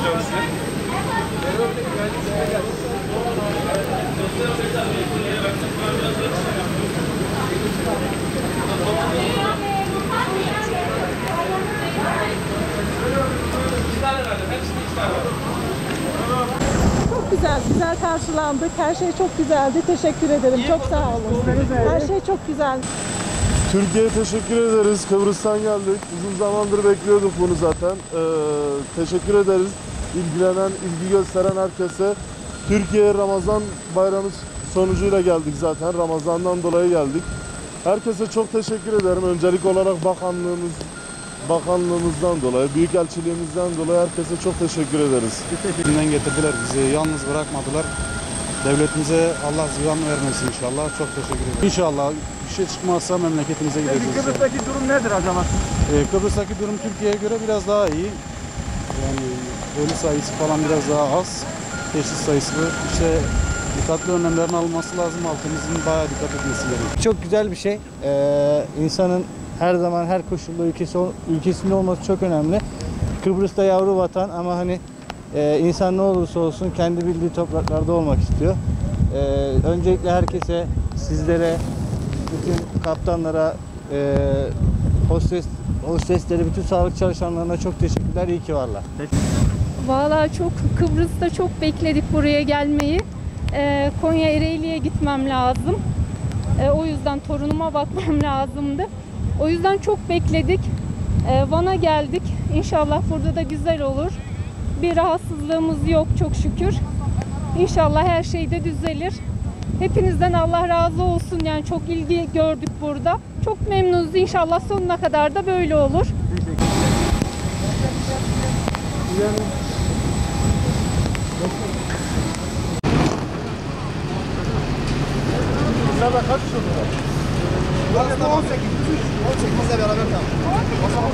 hocam size. Çok güzel karşılandık. Her şey çok güzeldi. Teşekkür ederim. Çok sağ olun. Her şey çok güzel. Türkiye'ye teşekkür ederiz. Kıbrıs'tan geldik. Uzun zamandır bekliyorduk bunu zaten. Teşekkür ederiz. İlgilenen, ilgi gösteren herkese. Türkiye Ramazan bayramı sonucuyla geldik zaten. Ramazan'dan dolayı geldik. Herkese çok teşekkür ederim. Öncelik olarak bakanlığımızdan dolayı, büyükelçiliğimizden dolayı herkese çok teşekkür ederiz. Elinden getirdiler bizi, yalnız bırakmadılar. Devletimize Allah ziyan vermesin inşallah. Çok teşekkür ederim. İnşallah bir şey çıkmazsa memleketimize gideceğiz. Kıbrıs'taki durum nedir acaba? Kıbrıs'taki durum Türkiye'ye göre biraz daha iyi. Yani ölü sayısı falan biraz daha az. Teşhis sayısı işte dikkatli önlemlerin alınması lazım. Halkımızın bayağı dikkat etmesi gerekiyor. Çok güzel bir şey. İnsanın her zaman her koşulda ülkesinde olması çok önemli. Kıbrıs'ta yavru vatan ama hani insan ne olursa olsun kendi bildiği topraklarda olmak istiyor. Öncelikle herkese, sizlere, bütün kaptanlara, hostesleri, bütün sağlık çalışanlarına çok teşekkürler. İyi ki varlar. Vallahi Kıbrıs'ta çok bekledik buraya gelmeyi. Konya Ereğli'ye gitmem lazım. O yüzden torunuma bakmam lazımdı. O yüzden çok bekledik. Van'a geldik. İnşallah burada da güzel olur. Bir rahatsızlığımız yok çok şükür. İnşallah her şey de düzelir. Hepinizden Allah razı olsun. Yani çok ilgi gördük burada. Çok memnunuz. İnşallah sonuna kadar da böyle olur. Bunlar da kaç kişi oldu? Aslında 18. 18'le beraber tamam.